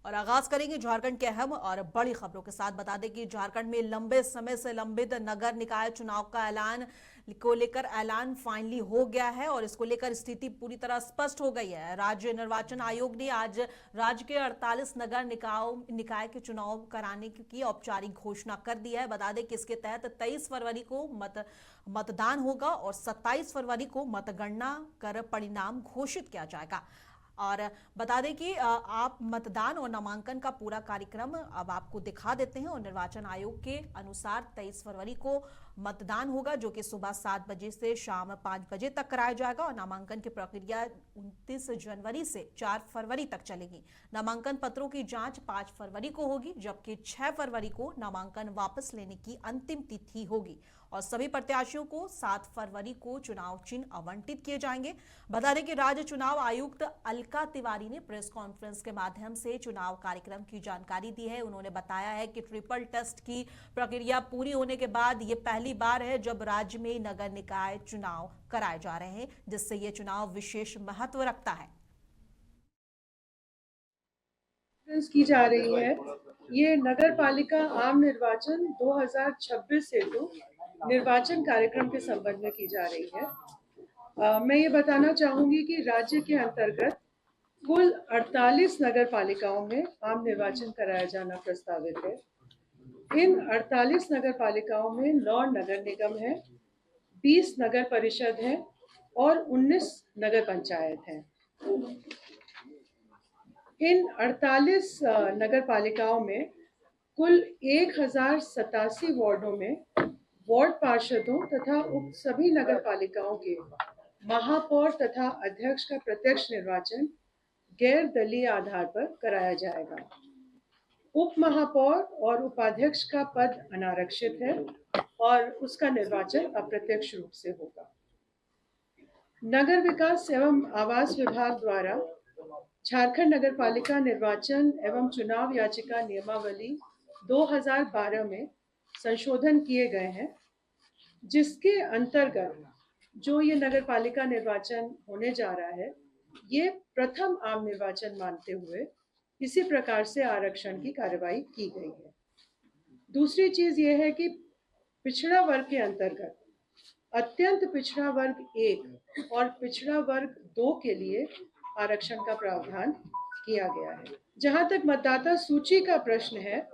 और आगाज करेंगे झारखंड के अहम और बड़ी खबरों के साथ। बता दें कि झारखंड में लंबे समय से लंबित नगर निकाय चुनाव का ऐलान को लेकर ऐलान फाइनली हो गया है और इसको लेकर स्थिति पूरी तरह स्पष्ट हो गई है। राज्य निर्वाचन आयोग ने आज राज्य के 48 नगर निकाय के चुनाव कराने की औपचारिक घोषणा कर दी है। बता दें कि इसके तहत 23 फरवरी को मतदान होगा और 27 फरवरी को मतगणना कर परिणाम घोषित किया जाएगा। और बता दें कि आप मतदान और नामांकन का पूरा कार्यक्रम अब आपको दिखा देते हैं। और निर्वाचन आयोग के अनुसार 23 फरवरी को मतदान होगा, जो कि सुबह 7 बजे से शाम 5 बजे तक कराया जाएगा और नामांकन की प्रक्रिया 29 जनवरी से 4 फरवरी तक चलेगी। नामांकन पत्रों की जांच 5 फरवरी को होगी, जबकि 6 फरवरी को नामांकन वापस लेने की अंतिम तिथि होगी और सभी प्रत्याशियों को 7 फरवरी को चुनाव चिन्ह आवंटित किए जाएंगे। बता दें कि राज्य चुनाव आयुक्त अलका तिवारी ने प्रेस कॉन्फ्रेंस के माध्यम से चुनाव कार्यक्रम की जानकारी दी है। उन्होंने बताया है कि ट्रिपल टेस्ट की प्रक्रिया पूरी होने के बाद ये पहली बार है जब राज्य में नगर निकाय चुनाव कराए जा रहे हैं, जिससे ये चुनाव विशेष महत्व रखता है। की जा रही है ये नगर पालिका आम निर्वाचन 2026 से तो निर्वाचन कार्यक्रम के संबंध में की जा रही है। मैं ये बताना चाहूंगी कि राज्य के अंतर्गत कुल 48 नगर पालिकाओं में आम निर्वाचन कराया जाना प्रस्तावित है। इन 48 नगर पालिकाओं में 9 नगर निगम है, 20 नगर परिषद है और 19 नगर पंचायत है। इन 48 नगर पालिकाओं में कुल 1087 वार्डों में वार्ड पार्षदों तथा उप सभी नगर पालिकाओं के महापौर तथा अध्यक्ष का प्रत्यक्ष निर्वाचन गैर दलीय आधार पर कराया जाएगा। उप महापौर और उपाध्यक्ष का पद अनारक्षित है और उसका निर्वाचन अप्रत्यक्ष रूप से होगा। नगर विकास एवं आवास विभाग द्वारा झारखंड नगर पालिका निर्वाचन एवं चुनाव याचिका नियमावली 2012 में संशोधन किए गए हैं, जिसके अंतर्गत जो ये नगर पालिका निर्वाचन होने जा रहा है, ये प्रथम आम निर्वाचन मानते हुए इसी प्रकार से आरक्षण की कार्रवाई की गई है। दूसरी चीज ये है कि पिछड़ा वर्ग के अंतर्गत अत्यंत पिछड़ा वर्ग 1 और पिछड़ा वर्ग 2 के लिए आरक्षण का प्रावधान किया गया है। जहां तक मतदाता सूची का प्रश्न है,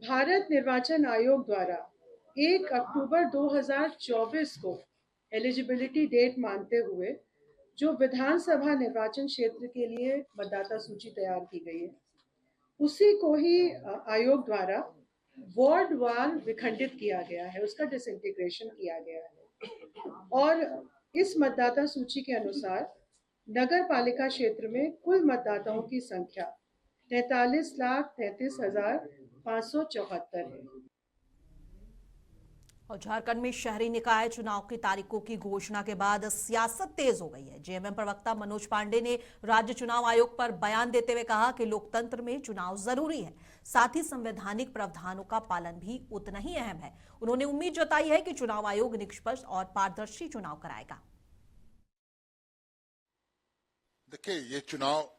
भारत निर्वाचन आयोग द्वारा 1 अक्टूबर 2024 को एलिजिबिलिटी डेट मानते हुए जो विधानसभा निर्वाचन क्षेत्र के लिए मतदाता सूची तैयार की गई है, उसी को ही आयोग द्वारा वार्ड वार विखंडित किया गया है, उसका डिसइंटीग्रेशन किया गया है। और इस मतदाता सूची के अनुसार नगर पालिका क्षेत्र में कुल मतदाताओं की संख्या 43,33,574 है। और झारखंड में शहरी निकाय चुनाव की तारीखों की घोषणा के बाद सियासत तेज हो गई है। जेएमएम प्रवक्ता मनोज पांडे ने राज्य चुनाव आयोग पर बयान देते हुए कहा कि लोकतंत्र में चुनाव जरूरी है, साथ ही संवैधानिक प्रावधानों का पालन भी उतना ही अहम है। उन्होंने उम्मीद जताई है कि चुनाव आयोग निष्पक्ष और पारदर्शी चुनाव कराएगा। देखिए, ये चुनाव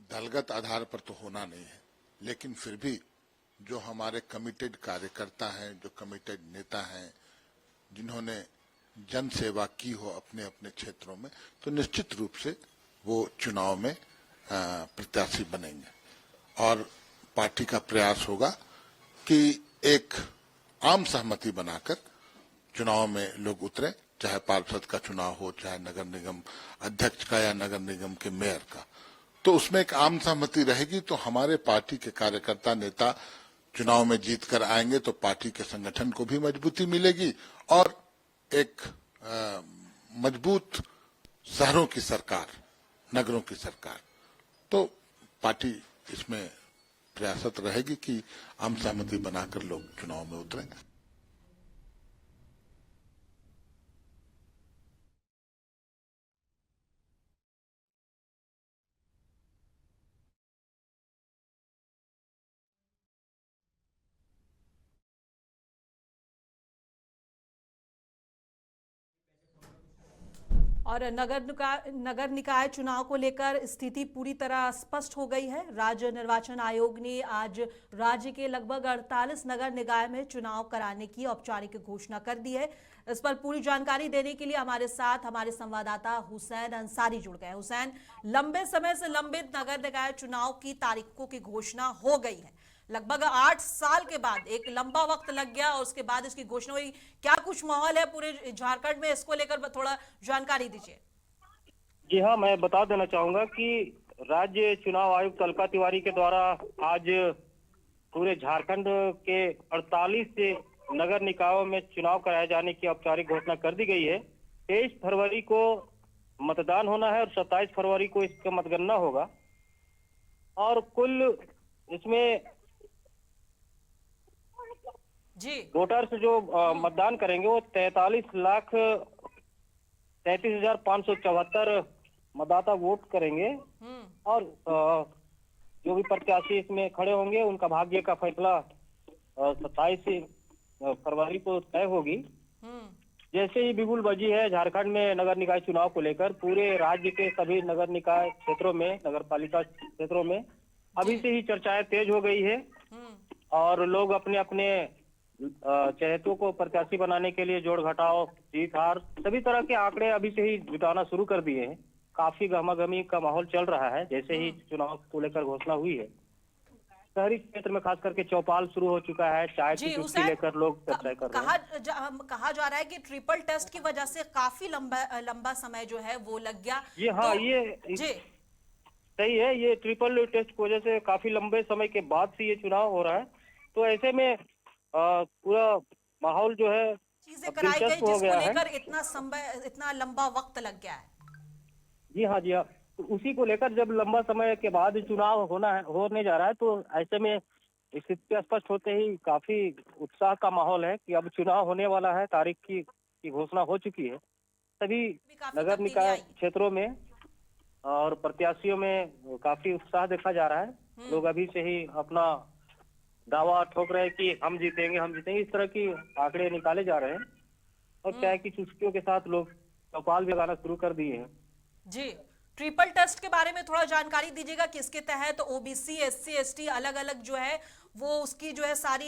दलगत आधार पर तो होना नहीं है, लेकिन फिर भी जो हमारे कमिटेड कार्यकर्ता हैं, जो कमिटेड नेता हैं, जिन्होंने जन सेवा की हो अपने अपने क्षेत्रों में, तो निश्चित रूप से वो चुनाव में प्रत्याशी बनेंगे। और पार्टी का प्रयास होगा कि एक आम सहमति बनाकर चुनाव में लोग उतरे, चाहे पार्षद का चुनाव हो, चाहे नगर निगम अध्यक्ष का या नगर निगम के मेयर का, तो उसमें एक आम सहमति रहेगी। तो हमारे पार्टी के कार्यकर्ता नेता चुनाव में जीत कर आएंगे तो पार्टी के संगठन को भी मजबूती मिलेगी और एक मजबूत शहरों की सरकार, नगरों की सरकार, तो पार्टी इसमें प्रयासरत रहेगी कि आम सहमति बनाकर लोग चुनाव में उतरें। और नगर निकाय चुनाव को लेकर स्थिति पूरी तरह स्पष्ट हो गई है। राज्य निर्वाचन आयोग ने आज राज्य के लगभग 48 नगर निकाय में चुनाव कराने की औपचारिक घोषणा कर दी है। इस पर पूरी जानकारी देने के लिए हमारे साथ हमारे संवाददाता हुसैन अंसारी जुड़ गए। हुसैन, लंबे समय से लंबित नगर निकाय चुनाव की तारीखों की घोषणा हो गई है। लगभग 8 साल के बाद एक लंबा वक्त लग गया और उसके बाद इसकी घोषणा हुई। क्या कुछ माहौल है पूरे झारखंड में, इसको लेकर थोड़ा जानकारी दीजिए। जी हाँ, मैं बता देना चाहूंगा कि राज्य चुनाव आयुक्त अलका तिवारी के द्वारा आज पूरे झारखंड के 48 से नगर निकायों में चुनाव कराए जाने की औपचारिक घोषणा कर दी गई है। 23 फरवरी को मतदान होना है और 27 फरवरी को इसका मतगणना होगा और कुल इसमें जी वोटर्स जो मतदान करेंगे वो 43,33,574 मतदाता वोट करेंगे और जो भी प्रत्याशी इसमें खड़े होंगे उनका भाग्य का फैसला 27 फरवरी को तय होगी। जैसे ही बिगुल बजी है झारखंड में नगर निकाय चुनाव को लेकर, पूरे राज्य के सभी नगर निकाय क्षेत्रों में, नगर पालिका क्षेत्रों में अभी से ही चर्चाएं तेज हो गई है और लोग अपने अपने चहेतों को प्रत्याशी बनाने के लिए जोड़ घटाव, जीत हार सभी तरह के आंकड़े अभी से ही जुटाना शुरू कर दिए हैं। काफी गहमागहमी का माहौल चल रहा है जैसे ही चुनाव को लेकर घोषणा हुई है। शहरी क्षेत्र में खास करके चौपाल शुरू हो चुका है, चाय की चुस्की लेकर लोग चर्चा कर रहे हैं। कहा जा रहा है कि ट्रिपल टेस्ट की वजह से काफी लंबा समय जो है वो लग गया। जी हाँ, ये सही है। ये ट्रिपल टेस्ट की वजह से काफी लंबे समय के बाद से ये चुनाव हो रहा है, तो ऐसे में पूरा माहौल जो है चीजें कराई गई जिसको लेकर इतना लंबा वक्त लग गया है। जी हाँ, जी हाँ। तो उसी को लेकर जब लंबा समय के बाद चुनाव होने जा रहा है, तो ऐसे में स्थिति स्पष्ट होते ही काफी उत्साह का माहौल है कि अब चुनाव होने वाला है। तारीख की घोषणा हो चुकी है सभी नगर निकाय क्षेत्रों में और प्रत्याशियों में काफी उत्साह देखा जा रहा है। लोग अभी से ही अपना दावा ठोक रहे हैं कि हम जीतेंगे, इस तरह की आंकड़े निकाले जा रहे हैं और चाय की चुस्कियों के साथ लोग चौपाल भी लगाना शुरू कर दिए हैं। जी, ट्रिपल टेस्ट के बारे में थोड़ा जानकारी दीजिएगा। किसके तहत ओबीसी, एससी, एसटी अलग अलग जो है वो उसकी जो है सारी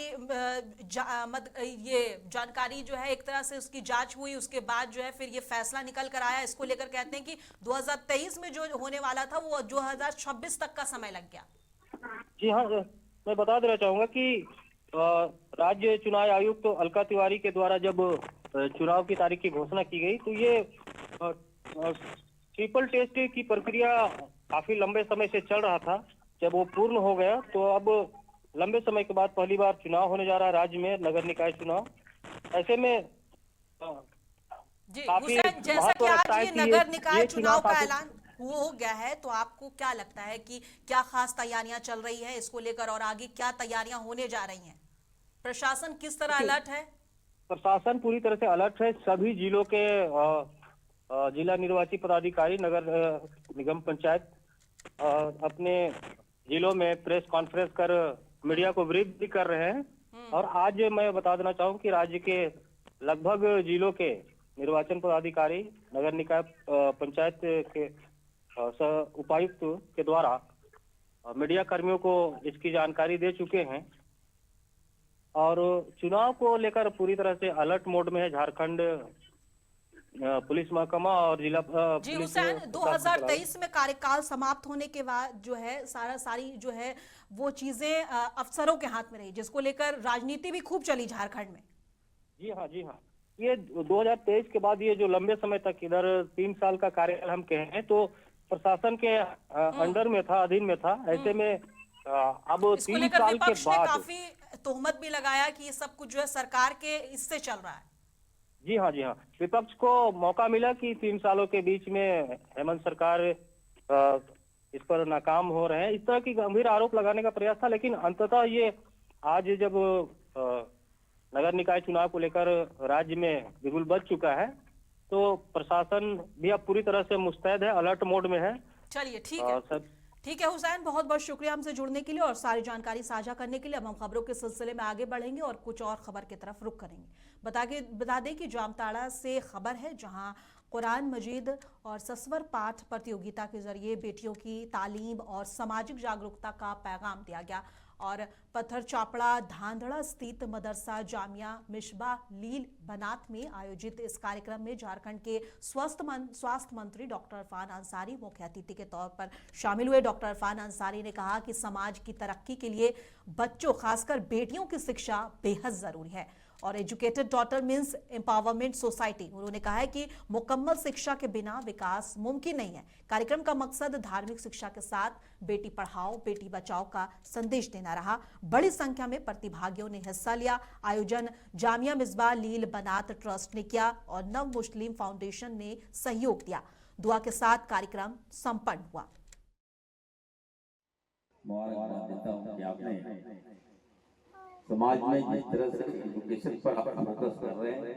ये जानकारी जो है एक तरह से उसकी जांच हुई, उसके बाद जो है फिर ये फैसला निकल कर आया। इसको लेकर कहते हैं कि 2023 में जो होने वाला था वो 2026 तक का समय लग गया। जी हाँ, मैं बता देना चाहूंगा कि राज्य चुनाव आयुक्त अलका तिवारी के द्वारा जब चुनाव की तारीख की घोषणा की गई, तो ये ट्रिपल टेस्ट की प्रक्रिया काफी लंबे समय से चल रहा था। जब वो पूर्ण हो गया तो अब लंबे समय के बाद पहली बार चुनाव होने जा रहा है राज्य में, नगर निकाय चुनाव। ऐसे में काफी जैसा कि आज ये नगर निकाय चुनाव का ऐलान हो गया है, तो आपको क्या लगता है कि क्या खास तैयारियां चल रही है इसको लेकर और आगे क्या तैयारियां होने जा रही हैं? प्रशासन किस तरह अलर्ट है? प्रशासन पूरी तरह से अलर्ट है। सभी जिलों के जिला निर्वाची पदाधिकारी, नगर निगम पंचायत अपने जिलों में प्रेस कॉन्फ्रेंस कर मीडिया को ब्रीफ भी कर रहे हैं। और आज मैं बता देना चाहूँ कि राज्य के लगभग जिलों के निर्वाचन पदाधिकारी, नगर निकाय पंचायत के उपायुक्त के द्वारा मीडिया कर्मियों को इसकी जानकारी दे चुके हैं और चुनाव को लेकर पूरी तरह से अलर्ट मोड में है झारखंड पुलिस महकमा और जिला जी हुसैन, 2023 में कार्यकाल समाप्त होने के बाद जो है सारी जो है वो चीजें अफसरों के हाथ में रही, जिसको लेकर राजनीति भी खूब चली झारखंड में। जी हाँ, जी हाँ। ये 2023 के बाद ये जो लंबे समय तक इधर 3 साल का कार्यकाल हम कहें तो प्रशासन के अंडर में था, अधीन में था। ऐसे में अब 3 साल के बाद काफी तोहमत भी लगाया कि ये सब कुछ जो है सरकार के इससे चल रहा है। जी हाँ, जी हाँ। विपक्ष को मौका मिला कि 3 सालों के बीच में हेमंत सरकार इस पर नाकाम हो रहे हैं, इस तरह की गंभीर आरोप लगाने का प्रयास था। लेकिन अंततः ये आज जब नगर निकाय चुनाव को लेकर राज्य में बिगुल बज चुका है, तो प्रशासन भी अब पूरी तरह से मुस्तैद है, अलर्ट मोड में है। चलिए ठीक है हुसैन, बहुत बहुत शुक्रिया हमसे जुड़ने के लिए और सारी जानकारी साझा करने के लिए। अब हम खबरों के सिलसिले में आगे बढ़ेंगे और कुछ और खबर की तरफ रुख करेंगे। बता दें कि जामताड़ा से खबर है, जहां कुरान मजीद और सस्वर पाठ प्रतियोगिता के जरिए बेटियों की तालीम और सामाजिक जागरूकता का पैगाम दिया गया। और पत्थर चापड़ा धांधड़ा स्थित मदरसा जामिया मिशबाह लील बनात में आयोजित इस कार्यक्रम में झारखंड के स्वास्थ्य मंत्री डॉक्टर इरफान अंसारी मुख्य अतिथि के तौर पर शामिल हुए। डॉक्टर इरफान अंसारी ने कहा कि समाज की तरक्की के लिए बच्चों खासकर बेटियों की शिक्षा बेहद जरूरी है और educated daughter means empowerment society. उन्होंने कहा है कि मुकम्मल शिक्षा के बिना विकास मुमकिन नहीं है। कार्यक्रम का मकसद धार्मिक शिक्षा के साथ बेटी पढ़ाओ बेटी बचाओ का संदेश देना रहा। बड़ी संख्या में प्रतिभागियों ने हिस्सा लिया। आयोजन जामिया मिसबाह लील बनात ट्रस्ट ने किया और नव मुस्लिम फाउंडेशन ने सहयोग दिया। दुआ के साथ कार्यक्रम संपन्न हुआ। समाज में जिस तरह से एजुकेशन पर आप फोकस कर रहे हैं,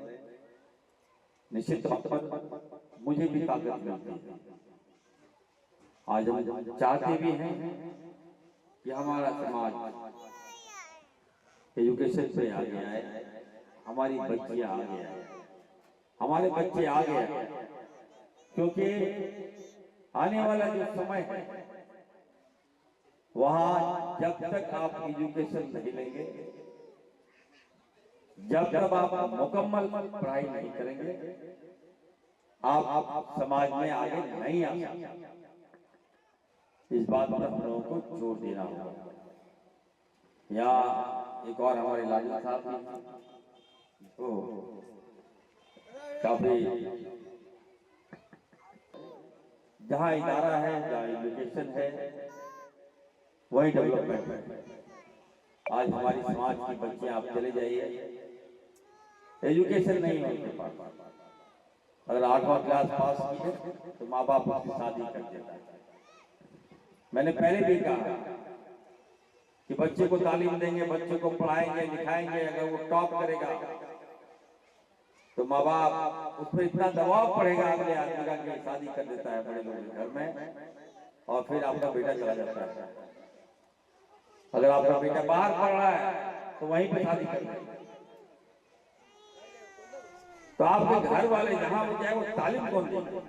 निश्चित तौर पर मुझे भी ताकत मिलती है। आज हम चाहते भी हैं कि हमारा समाज एजुकेशन से आगे आए, हमारी बच्चियां आगे आए, हमारे बच्चे आगे आए, क्योंकि आने वाला जो समय है वहां जब तक आप एजुकेशन नहीं लेंगे, जब तक आप मुकम्मल पढ़ाई नहीं करेंगे, आप समाज में आगे नहीं आ सकते। इस बात पर हम लोगों को जोर देना होगा। या एक और हमारे लाडला साहब तो काफी जहाँ इदारा है, जहाँ एजुकेशन है, वही डेवलपमेंट है। आज हमारी समाज की बच्चियां आप चले जाइए, एजुकेशन नहीं है उनके पास। अगर 8वां क्लास पास की है तो माँ बाप उसकी शादी कर देता है। मैंने पहले भी कहा कि बच्चे को तालीम देंगे, बच्चे को पढ़ाएंगे लिखाएंगे, अगर वो टॉप करेगा तो माँ बाप उस पर इतना दबाव पड़ेगा अगले आदमी का कि शादी कर देता है बड़े लोगों के घर में, और फिर आपका बेटा चला जाता है। अगर आपका बेटा बाहर पढ़ रहा है तो वहीं पे शादी कर देंगे। तो आपके घर वाले जहां वो जाए वो तालीम कौन देंगे?